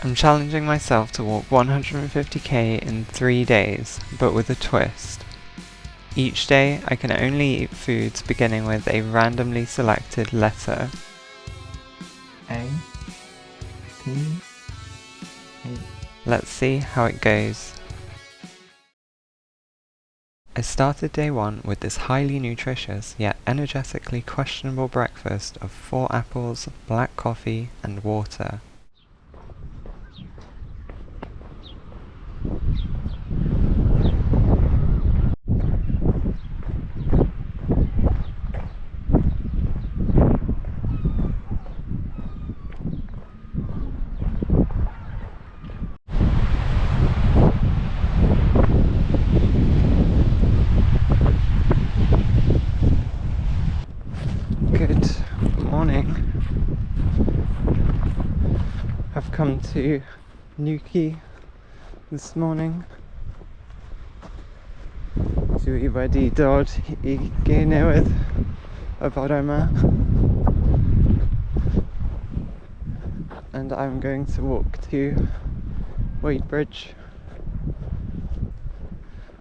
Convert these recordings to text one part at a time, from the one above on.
I'm challenging myself to walk 150k in 3 days, but with a twist. Each day I can only eat foods beginning with a randomly selected letter. A, P, A. Let's see how it goes. I started day 1 with this highly nutritious yet energetically questionable breakfast of 4 apples, black coffee and water. Good morning. I've come to Newquay this morning to i wedi dod I ge newydd y bore yma, and I'm going to walk to Wadebridge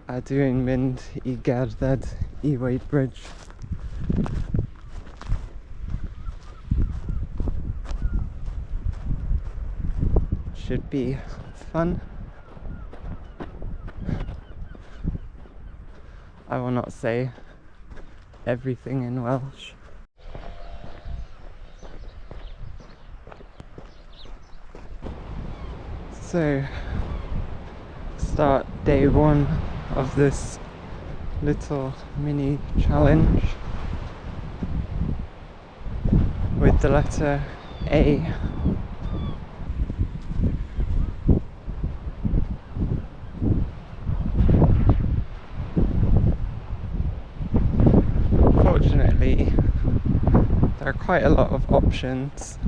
a dwi'n mynd I gerdded I Wadebridge. Should be fun. I will not say everything in Welsh. So, start day 1 of this little mini challenge with the letter A. Fortunately, there are quite a lot of options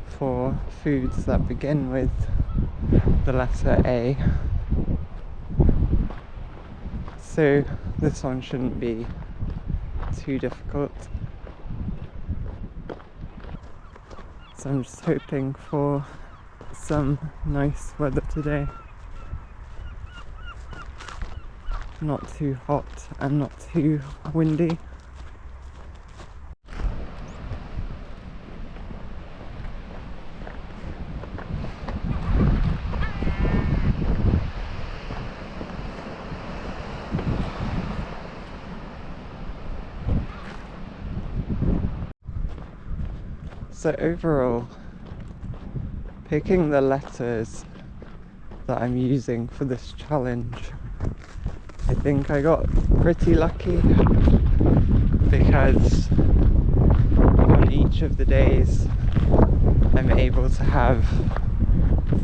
for foods that begin with the letter A, so this one shouldn't be too difficult. So I'm just hoping for some nice weather today. Not too hot and not too windy. So overall, picking the letters that I'm using for this challenge, I think I got pretty lucky, because on each of the days I'm able to have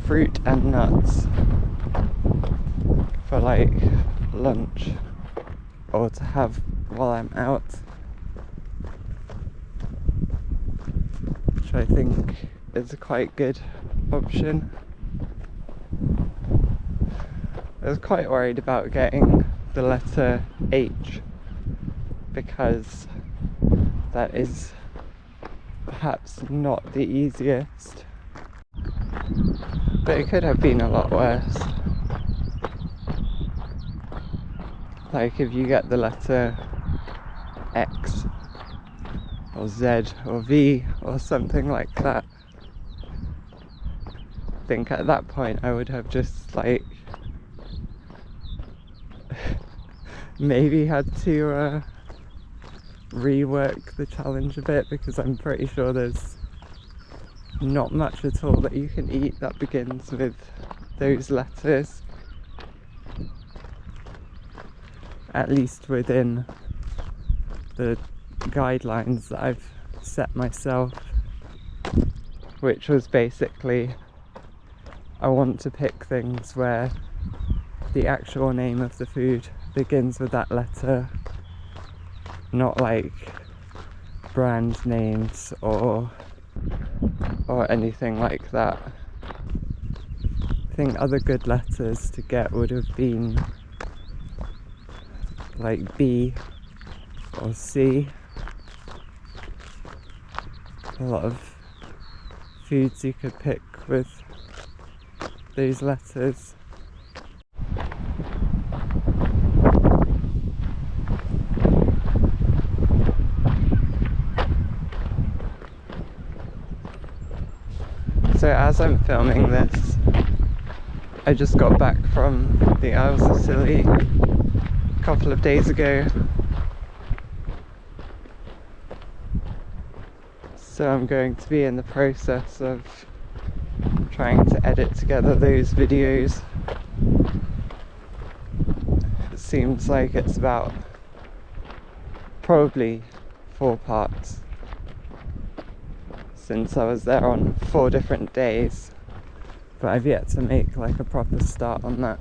fruit and nuts for like lunch, or to have while I'm out, which I think is a quite good option. I was quite worried about getting the letter H, because that is perhaps not the easiest, but it could have been a lot worse. Like if you get the letter X or Z or V or something like that, I think at that point I would have just like maybe had to rework the challenge a bit, because I'm pretty sure there's not much at all that you can eat that begins with those letters, at least within the guidelines that I've set myself, which was basically I want to pick things where the actual name of the food begins with that letter, not like brand names or anything like that. I think other good letters to get would have been like B or C. A lot of foods you could pick with those letters. So as I'm filming this, I just got back from the Isles of Scilly a couple of days ago. So I'm going to be in the process of trying to edit together those videos. It seems like it's about probably 4 parts, since I was there on 4 different days, but I've yet to make like a proper start on that.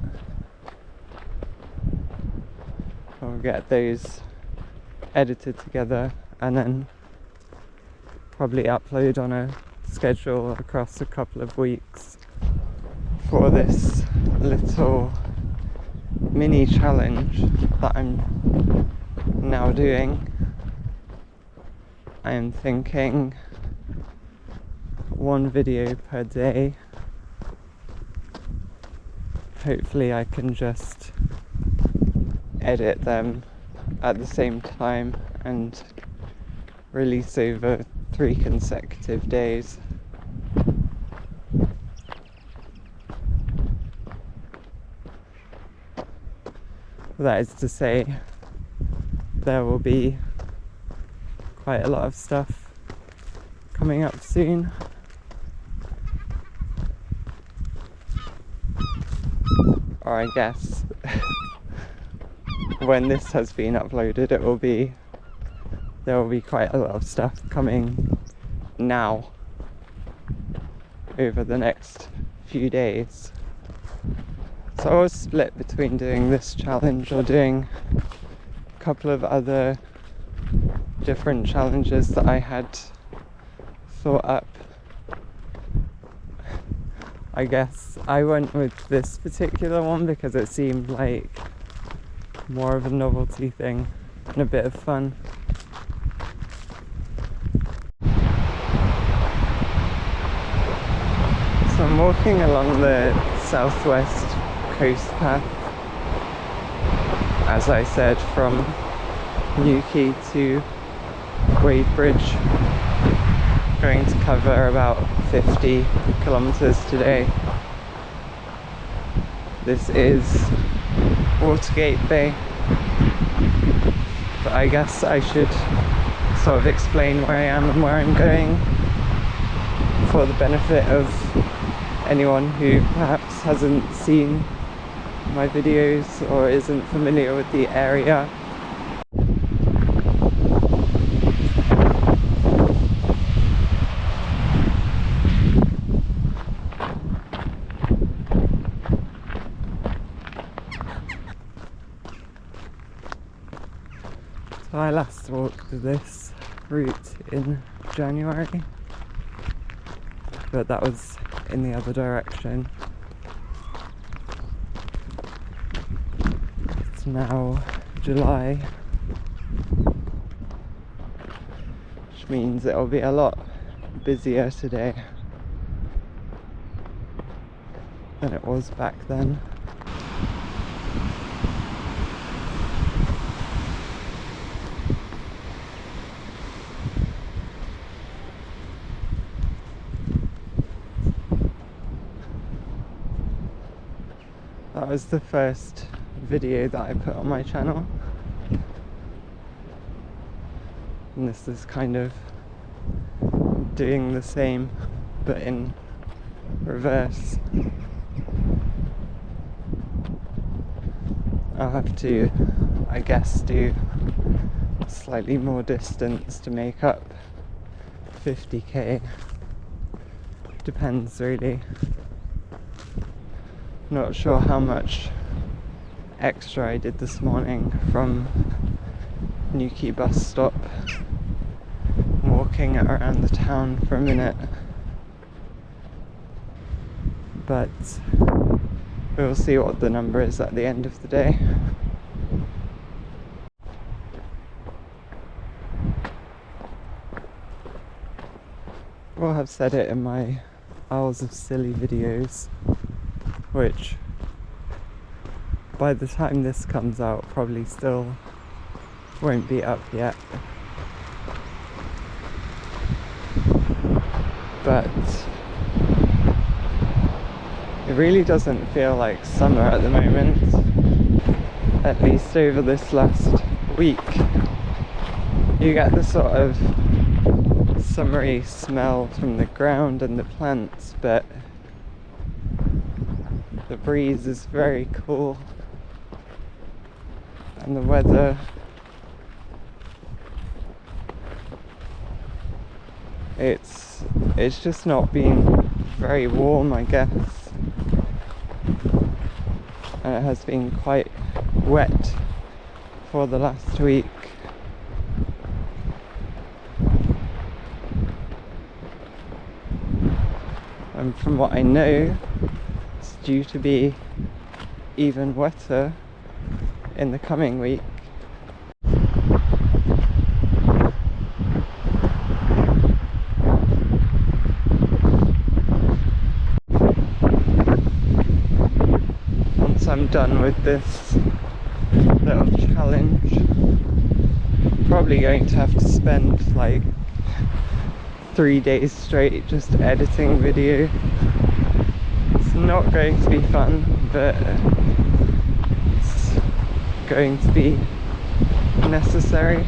I'll get those edited together and then probably upload on a schedule across a couple of weeks for this little mini challenge that I'm now doing. I am thinking 1 video per day. Hopefully I can just edit them at the same time and release over 3 consecutive days. That is to say, there will be quite a lot of stuff coming up soon. Or I guess when this has been uploaded, there will be quite a lot of stuff coming now over the next few days. So I was split between doing this challenge or doing a couple of other different challenges that I had thought up. I guess I went with this particular one because it seemed like more of a novelty thing and a bit of fun. So I'm walking along the southwest coast path, as I said, from Newquay to Wadebridge. Going to cover about 50 kilometers today. This is Watergate Bay, but I guess I should sort of explain where I am and where I'm going for the benefit of anyone who perhaps hasn't seen my videos or isn't familiar with the area. So I last walked this route in January, but that was in the other direction. It's now July, which means it'll be a lot busier today than it was back then. That was the first video that I put on my channel, and this is kind of doing the same but in reverse. I'll have to, I guess, do slightly more distance to make up 50k. Depends really. Not sure how much extra I did this morning from Newquay bus stop, walking around the town for a minute, but we'll see what the number is at the end of the day. will have said it in my Isles of Scilly videos, which by the time this comes out probably still won't be up yet. But it really doesn't feel like summer at the moment, at least over this last week. You get the sort of summery smell from the ground and the plants, but the breeze is very cool and the weather it's just not been very warm, I guess, and it has been quite wet for the last week. And from what I know, it's due to be even wetter in the coming week. Once I'm done with this little challenge, I'm probably going to have to spend like 3 days straight just editing video. It's not going to be fun, but it's going to be necessary.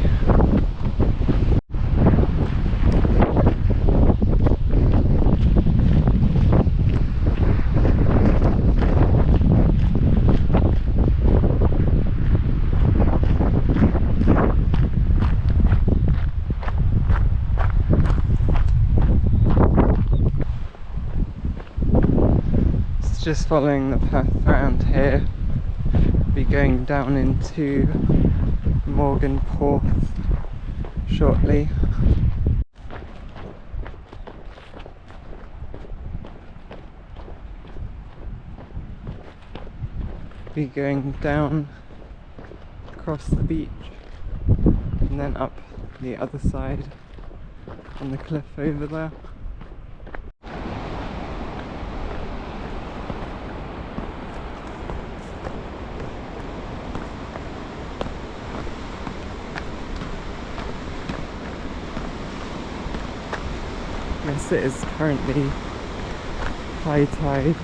Just following the path around here, be going down into Morgan Porth shortly. Be going down across the beach and then up the other side on the cliff over there. Yes, it is currently high tide.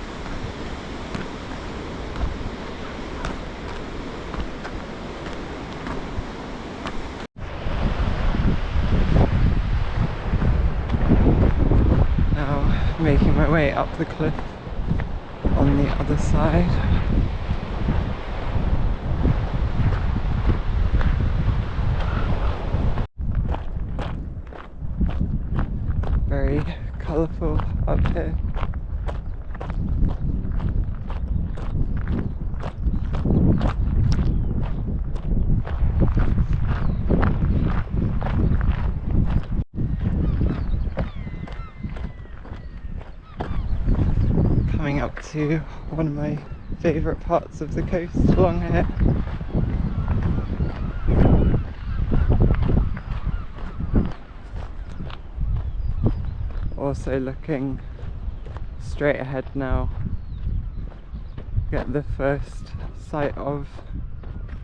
Now making my way up the cliff on the other side. Very colourful up here. Coming up to one of my favourite parts of the coast along here. Also looking straight ahead now, get the first sight of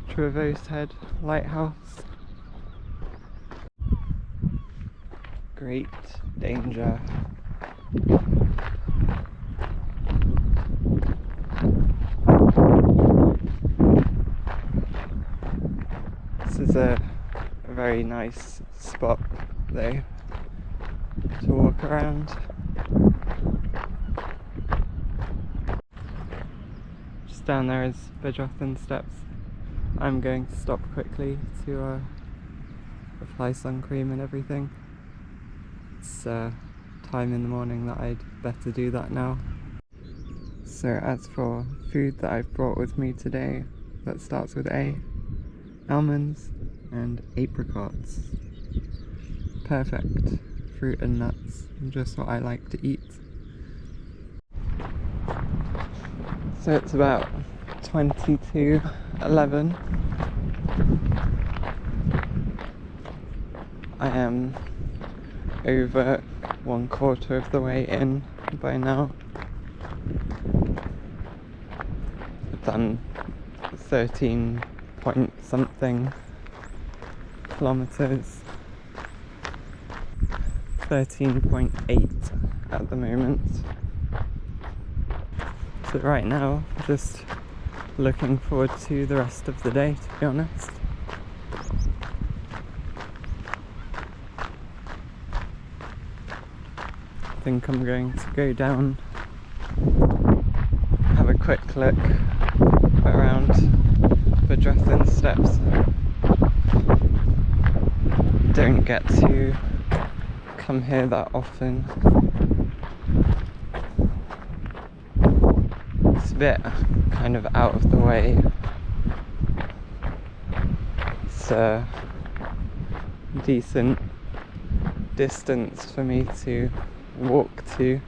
Trevose Head Lighthouse. Great danger. This is a very nice spot though to walk around. Just down there is Bedrothan Steps. I'm going to stop quickly to apply sun cream and everything. It's time in the morning that I'd better do that now. So as for food that I've brought with me today, that starts with A, almonds and apricots. Perfect. Fruit and nuts, just what I like to eat. So it's about 22:11. I am over 1/4 of the way in by now. I've done 13 point something kilometers. 13.8 at the moment. So right now, just looking forward to the rest of the day, to be honest. I think I'm going to go down, have a quick look around the Dresden steps. Don't get to come here that often. It's a bit kind of out of the way. It's a decent distance for me to walk to.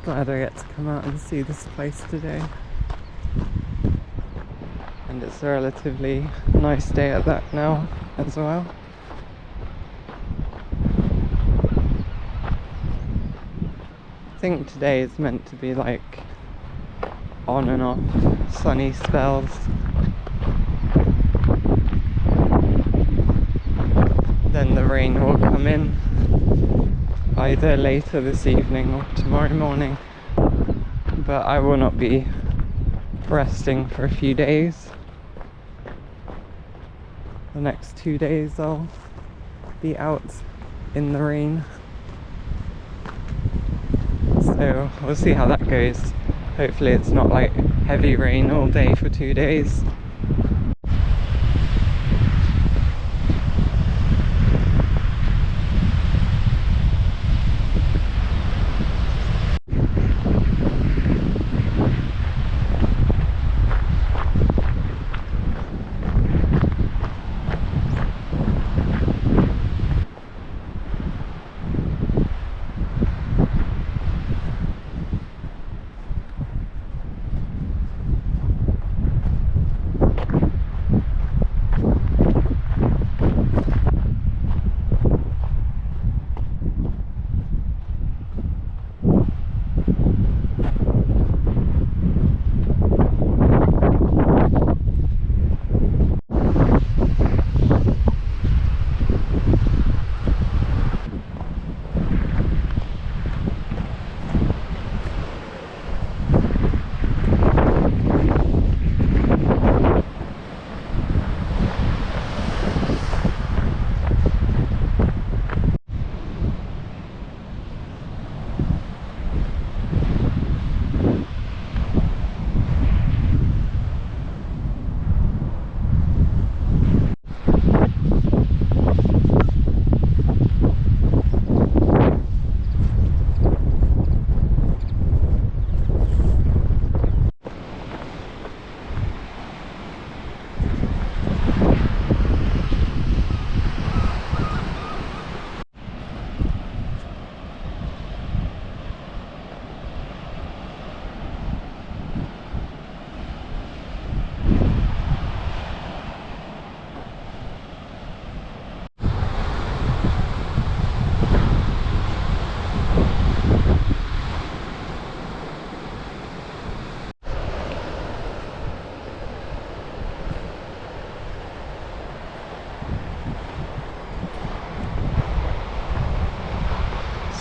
Glad I get to come out and see this place today. And it's a relatively nice day at that now as well. I think today is meant to be like on and off sunny spells. Then the rain will come in either later this evening or tomorrow morning, but I will not be resting for a few days. The next 2 days I'll be out in the rain, so we'll see how that goes. Hopefully it's not like heavy rain all day for 2 days.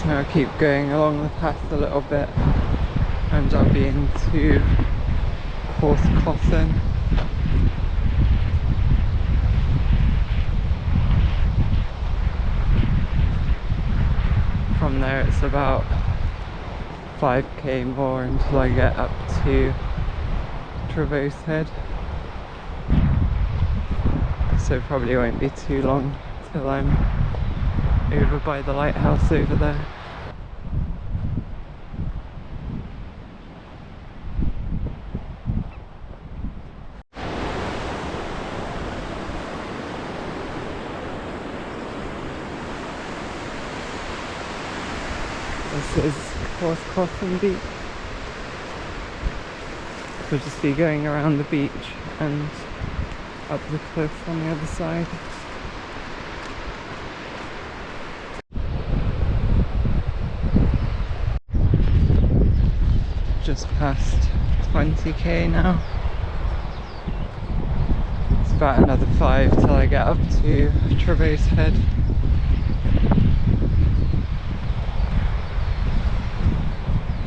Now I keep going along the path a little bit and I'll be into Horsklossen. From there it's about 5k more until I get up to Traverse Head. So probably won't be too long till I'm over by the lighthouse over there. This is Horse Crossing Beach. We'll just be going around the beach and up the cliff on the other side. Just past 20k now. It's about another 5 till I get up to Traverse Head.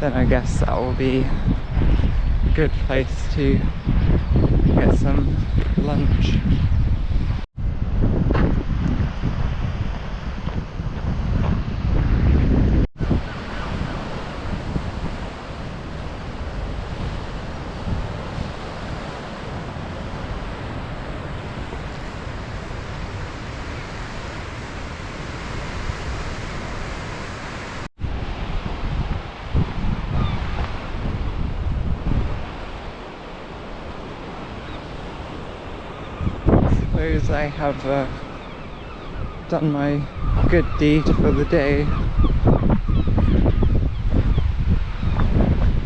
Then I guess that will be a good place to get some lunch. I have done my good deed for the day.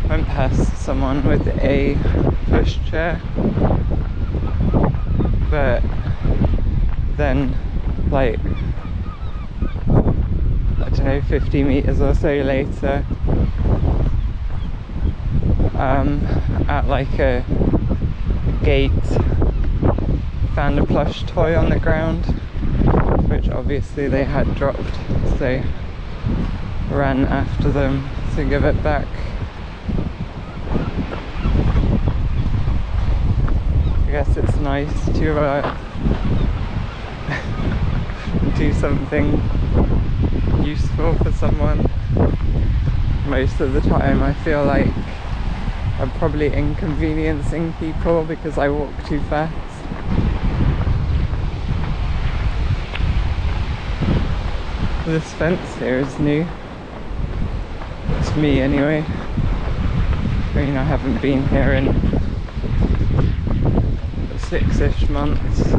Went past someone with a pushchair, but then like, I don't know, 50 meters or so later, at like a gate, found a plush toy on the ground, which obviously they had dropped, so ran after them to give it back. I guess it's nice to do something useful for someone. Most of the time I feel like I'm probably inconveniencing people because I walk too fast. This fence here is new, to me anyway. I mean, I haven't been here in 6-ish months.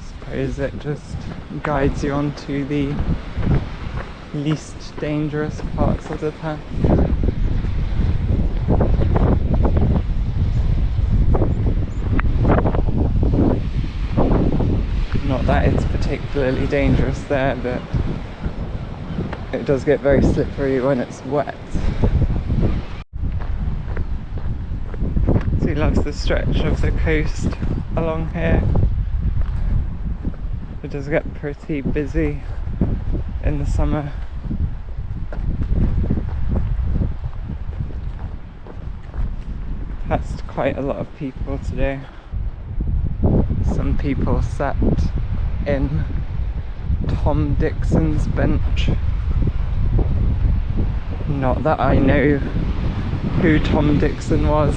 Suppose it just guides you onto the least dangerous parts of the path. Not that it's particularly dangerous there, but it does get very slippery when it's wet. So he loves the stretch of the coast along here. It does get pretty busy in the summer. Passed quite a lot of people today. Some people sat in Tom Dixon's bench. Not that I know who Tom Dixon was,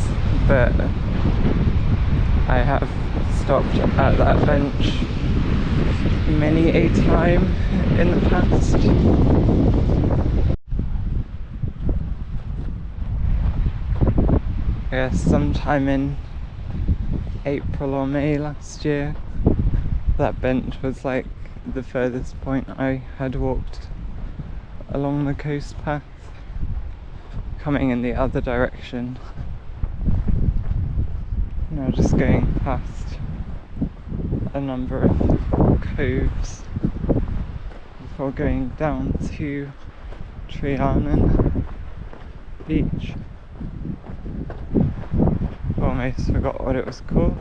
but I have stopped at that bench many a time in the past. I guess sometime in April or May last year, that bench was like the furthest point I had walked along the coast path, coming in the other direction. Now just going past a number of coves before going down to Trianon Beach. Almost forgot what it was called.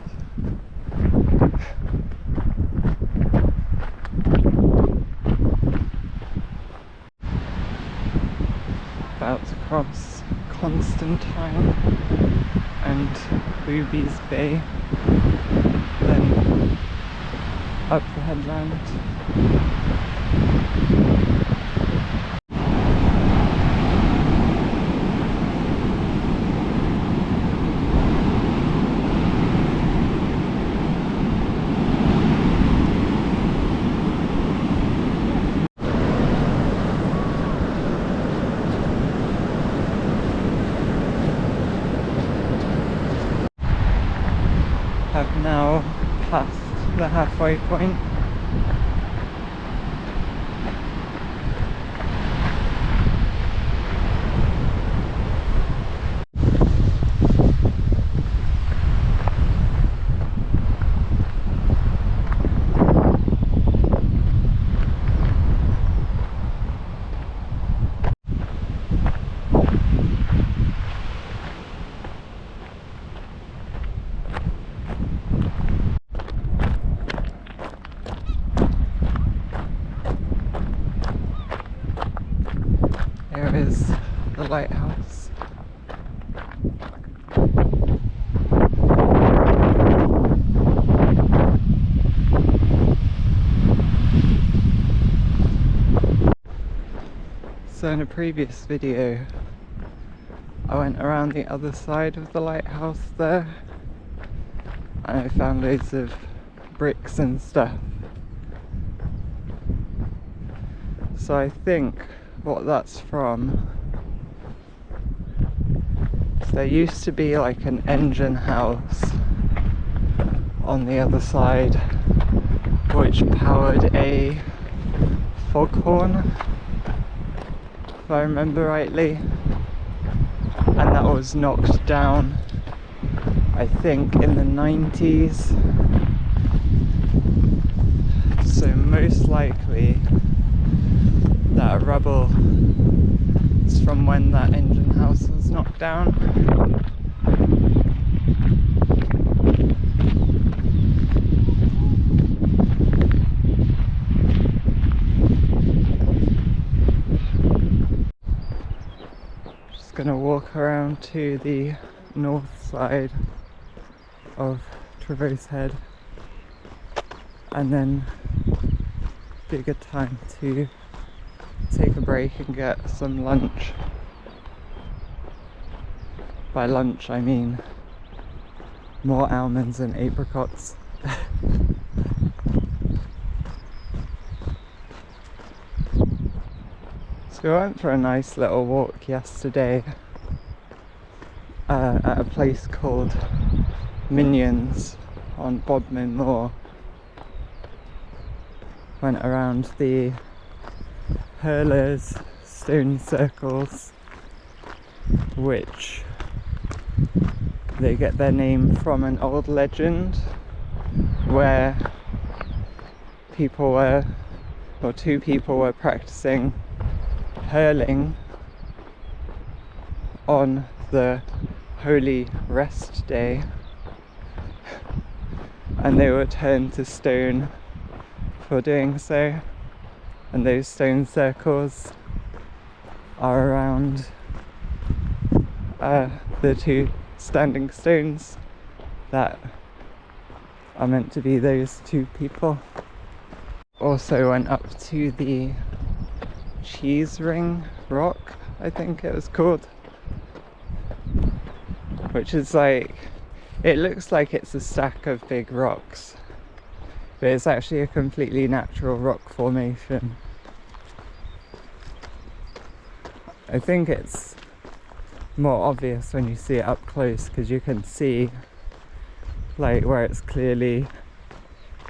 About to cross Constantine and Boobies Bay, then up the headland. have now passed the halfway point. Here is the lighthouse. So in a previous video I went around the other side of the lighthouse there and I found loads of bricks and stuff. So I think what that's from is there used to be like an engine house on the other side which powered a foghorn, if I remember rightly, and that was knocked down I think in the 90s. So most likely that rubble is from when that engine house was knocked down. Just gonna walk around to the north side of Traverse Head and then be a good time to take a break and get some lunch. By lunch I mean more almonds and apricots. So we went for a nice little walk yesterday at a place called Minions on Bodmin Moor. Went around the hurlers, stone circles, which they get their name from an old legend where two people were practicing hurling on the holy rest day and they were turned to stone for doing so, and those stone circles are around the two standing stones that are meant to be those two people. Also went up to the cheese ring rock, I think it was called, which is like, it looks like it's a stack of big rocks, but it's actually a completely natural rock formation. I think it's more obvious when you see it up close because you can see like where it's clearly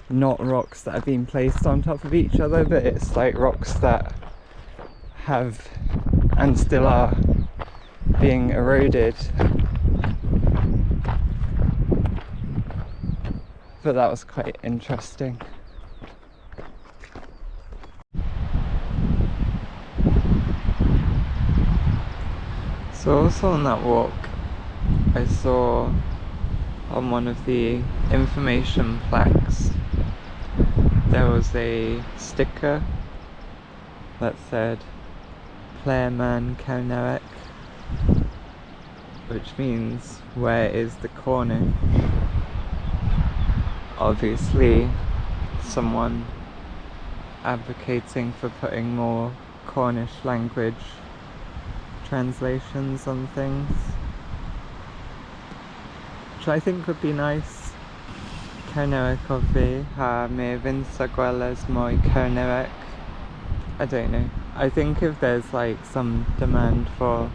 not rocks that have been placed on top of each other, but it's like rocks that have and still are being eroded. But that was quite interesting. So also on that walk I saw on one of the information plaques there was a sticker that said Plairman Caernarach, which means where is the Cornish? Obviously someone advocating for putting more Cornish language translations on things, which I think would be nice. Caernarach o fi ha me vinsa gweles moi Caernarach. I don't know. I think if there's like some demand for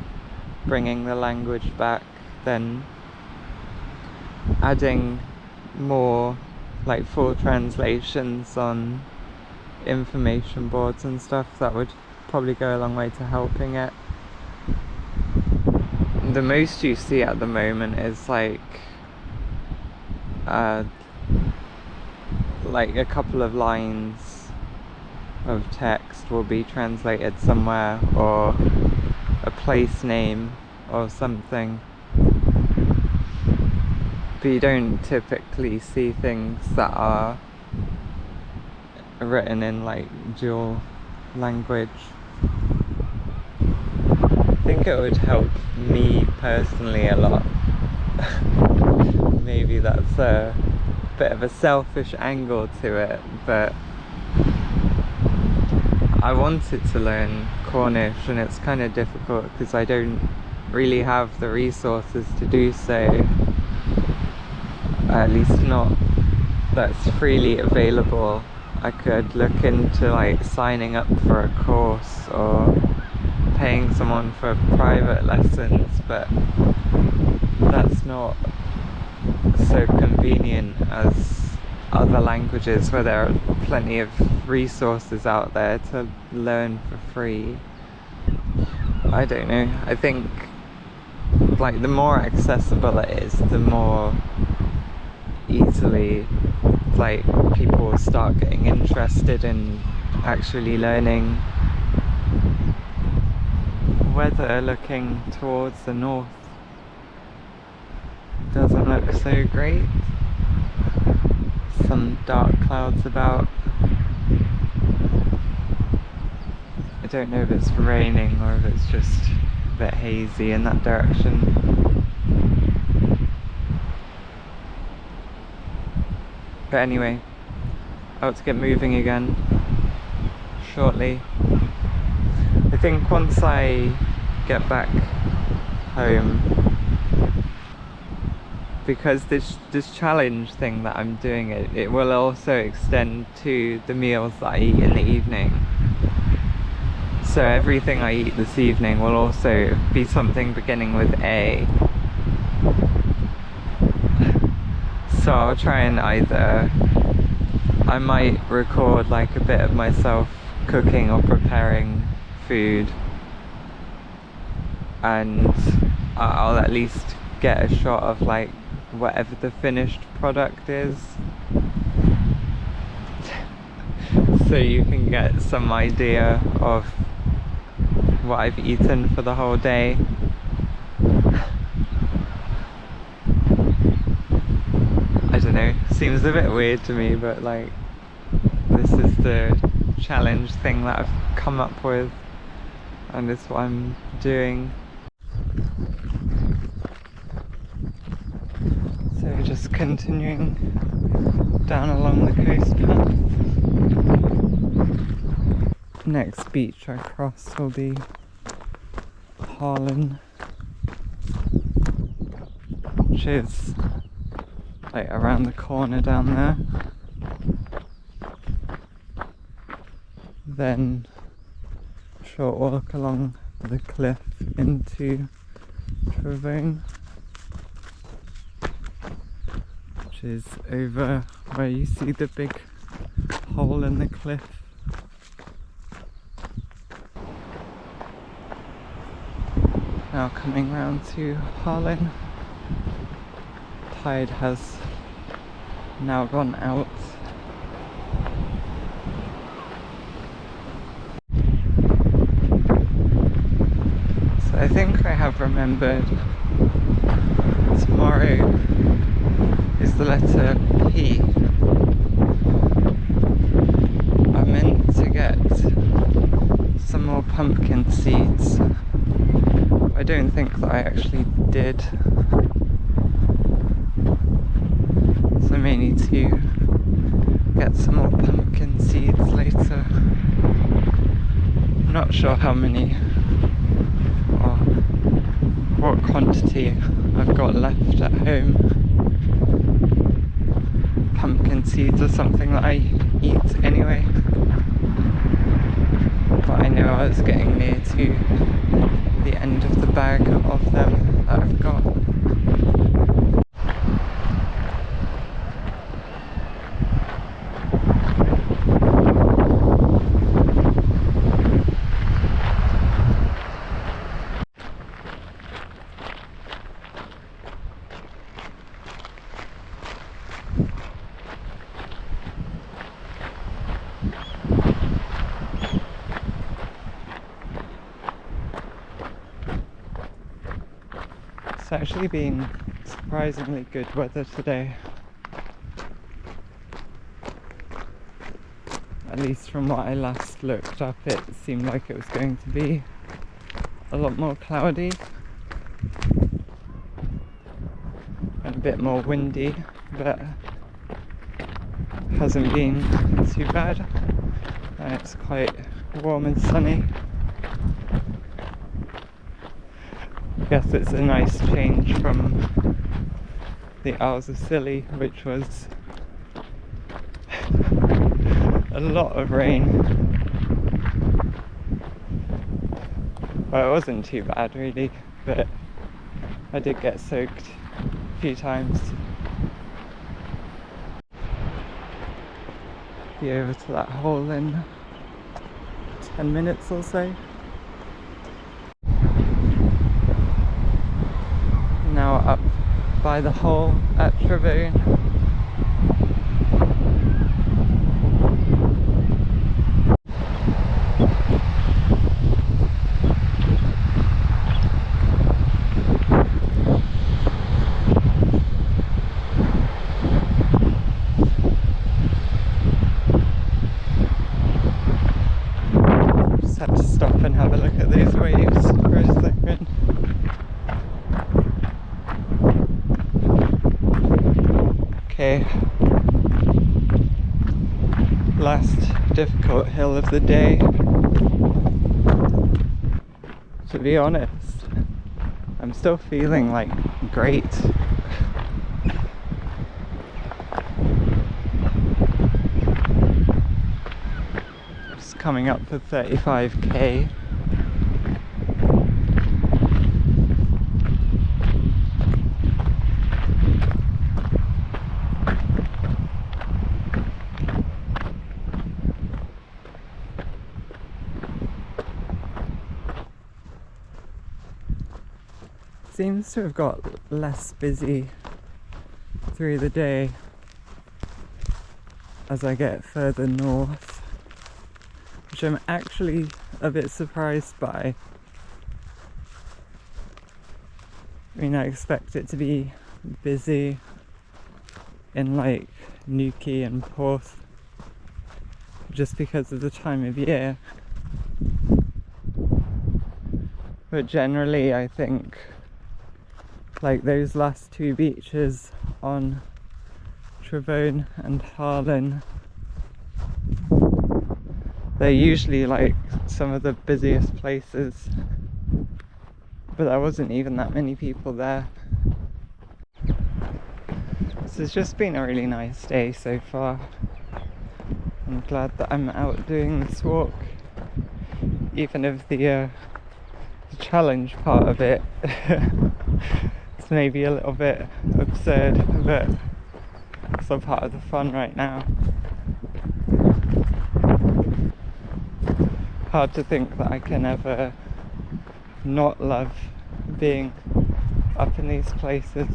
bringing the language back, then adding more like full translations on information boards and stuff, that would probably go a long way to helping it. The most you see at the moment is like a couple of lines of text will be translated somewhere, or a place name or something. But you don't typically see things that are written in like dual language. I think it would help me personally a lot. Maybe that's a bit of a selfish angle to it, but I wanted to learn Cornish, and it's kind of difficult because I don't really have the resources to do so. At least not that's freely available. I could look into like signing up for a course or paying someone for private lessons, but that's not so convenient as other languages where there are plenty of resources out there to learn for free. I don't know, I think like the more accessible it is, the more easily like people will start getting interested in actually learning. Weather looking towards the north doesn't look so great. Some dark clouds about. I don't know if it's raining or if it's just a bit hazy in that direction. But anyway, I ought to get moving again shortly. I think once I get back home, because this challenge thing that I'm doing, it will also extend to the meals that I eat in the evening. So everything I eat this evening will also be something beginning with A. So I'll try and I might record like a bit of myself cooking or preparing food, and I'll at least get a shot of like whatever the finished product is, so you can get some idea of what I've eaten for the whole day. I don't know, seems a bit weird to me, but like this is the challenge thing that I've come up with, and it's what I'm doing. So just continuing down along the coast path. Next beach I cross will be Harlan, which is like around the corner down there. Then short walk along the cliff into Trevone, which is over where you see the big hole in the cliff. Now coming round to Harlan. Tide has now gone out. So I think I have remembered tomorrow is the letter P. I meant to get some more pumpkin seeds. I don't think that I actually did. So I may need to get some more pumpkin seeds later. I'm not sure how many or what quantity I've got left at home. Pumpkin seeds are something that I eat anyway, but I know I was getting near to the end of the bag of them that I've got. It's actually been surprisingly good weather today. At least from what I last looked up, it seemed like it was going to be a lot more cloudy and a bit more windy, but hasn't been too bad. And it's quite warm and sunny. I guess it's a nice change from the Isles of Scilly, which was a lot of rain. Well, it wasn't too bad really, but I did get soaked a few times. Be over to that hole in 10 minutes or so. Now up by the hole at Trevone. Just had to stop and have a look at these waves for a second. Okay, last difficult hill of the day. To be honest, I'm still feeling like great. Just coming up for 35k. Seems to have got less busy through the day as I get further north, which I'm actually a bit surprised by. I mean, I expect it to be busy in like Newquay and Porth just because of the time of year, but generally I think like those last two beaches on Trevone and Harlan, they're usually like some of the busiest places, but there wasn't even that many people there. So it's just been a really nice day so far. I'm glad that I'm out doing this walk, even if the challenge part of it it's maybe a little bit absurd, but it's all part of the fun right now. Hard to think that I can ever not love being up in these places.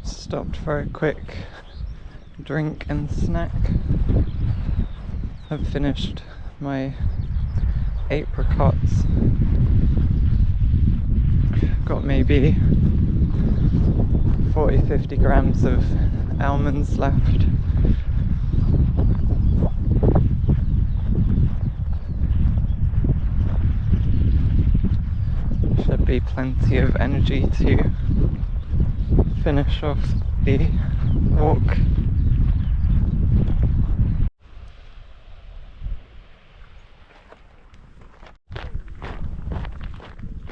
Stopped for a quick drink and snack. I've finished my apricots. Got maybe 40-50 grams of almonds left. Should be plenty of energy to finish off the walk.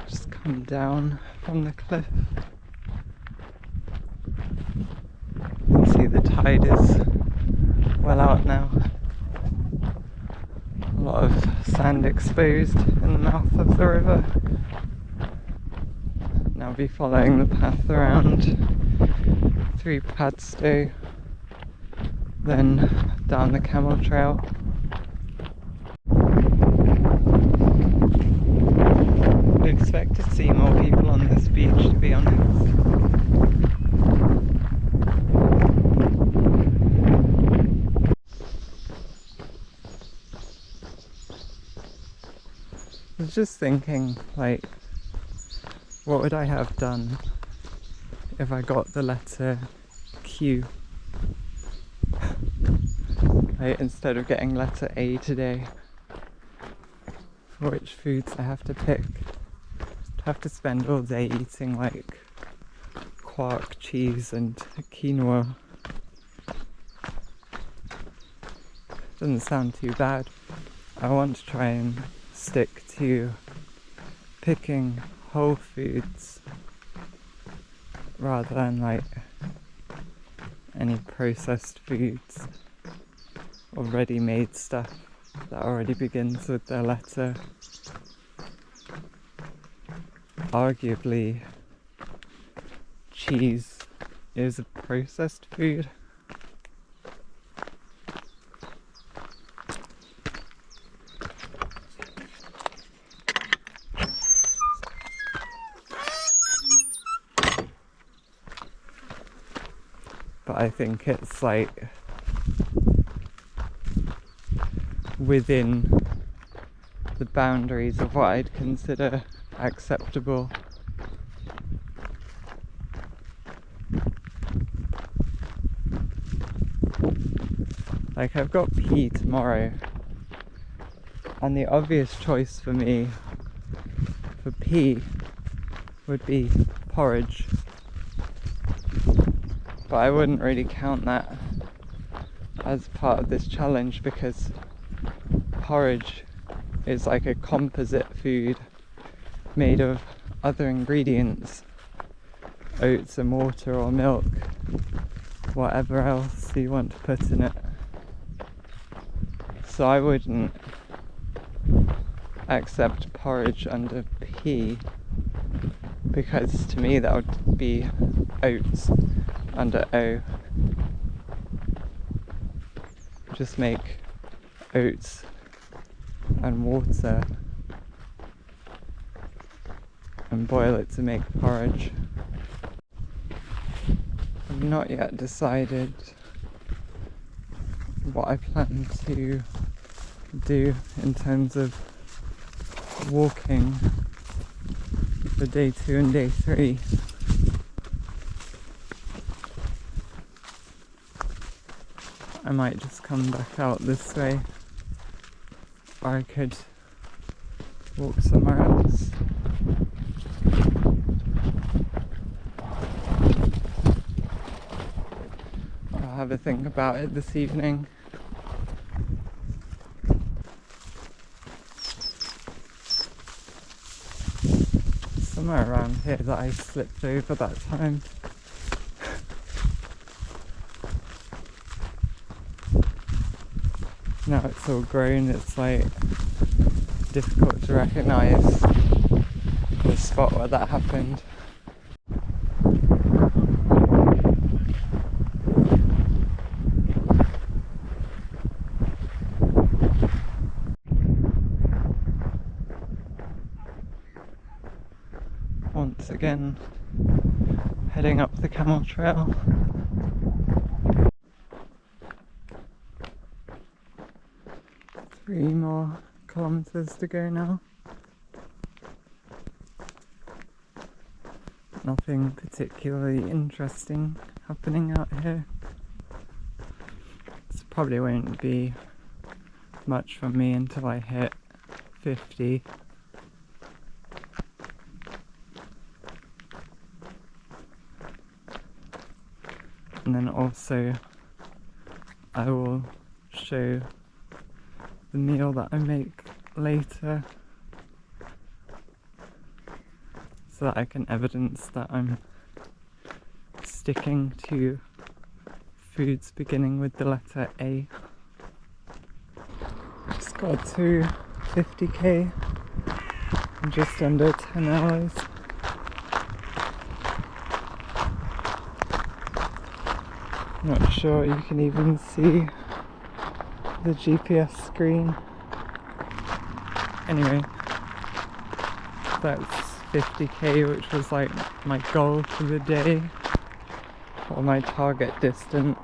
Just come down from the cliff. You see the tide is well out now. A lot of sand exposed in the mouth of the river. Now I'll be following the path around through Padstow, then down the Camel Trail. I was just thinking, like, what would I have done if I got the letter Q? Like, instead of getting letter A today, for which foods I have to pick. I'd have to spend all day eating like quark, cheese and quinoa. Doesn't sound too bad. I want to try and stick to picking whole foods rather than like any processed foods or ready-made stuff that already begins with the letter. Arguably, cheese is a processed food. But I think it's like within the boundaries of what I'd consider acceptable. Like, I've got pea tomorrow, and the obvious choice for me for pea would be porridge. But I wouldn't really count that as part of this challenge because porridge is like a composite food made of other ingredients, oats and water or milk, whatever else you want to put in it. So I wouldn't accept porridge under pea because to me that would be oats under O. Just make oats and water and boil it to make porridge. I've not yet decided what I plan to do in terms of walking for day 2 and day 3. I might just come back out this way, or I could walk somewhere else. I'll have a think about it this evening. Somewhere around here that I slipped over that time. Now it's all grown, it's like difficult to recognise the spot where that happened. Once again, heading up the Camel Trail. 3 more kilometres to go now. Nothing particularly interesting happening out here. This probably won't be much for me until I hit 50. And then also I will show the meal that I make later so that I can evidence that I'm sticking to foods beginning with the letter A. Just got to 50k in just under 10 hours. Not sure you can even see the GPS screen. Anyway, that's 50k, which was like my goal for the day, or my target distance.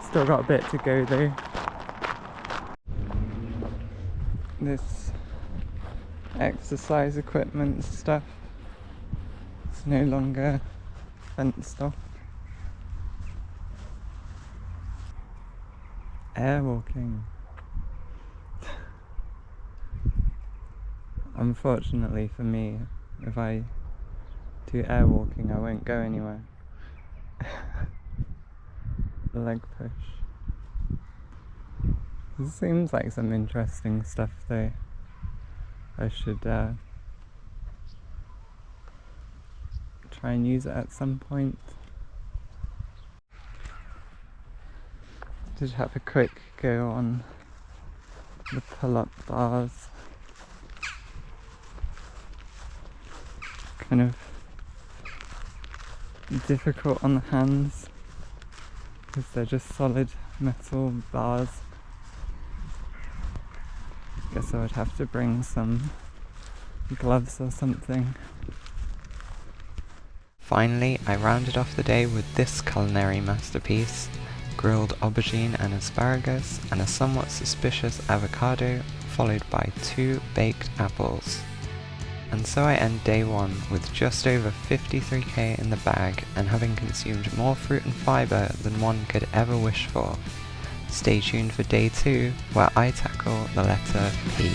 Still got a bit to go though. this exercise equipment stuff is no longer fenced off. Airwalking. Unfortunately for me, if I do airwalking I won't go anywhere. Leg push. This seems like some interesting stuff though. I should try and use it at some point. Did have a quick go on the pull-up bars. Kind of difficult on the hands because they're just solid metal bars. Guess I would have to bring some gloves or something. Finally, I rounded off the day with this culinary masterpiece: grilled aubergine and asparagus and a somewhat suspicious avocado, followed by 2 baked apples. And so I end day 1 with just over 53k in the bag and having consumed more fruit and fibre than one could ever wish for. Stay tuned for day 2, where I tackle the letter P.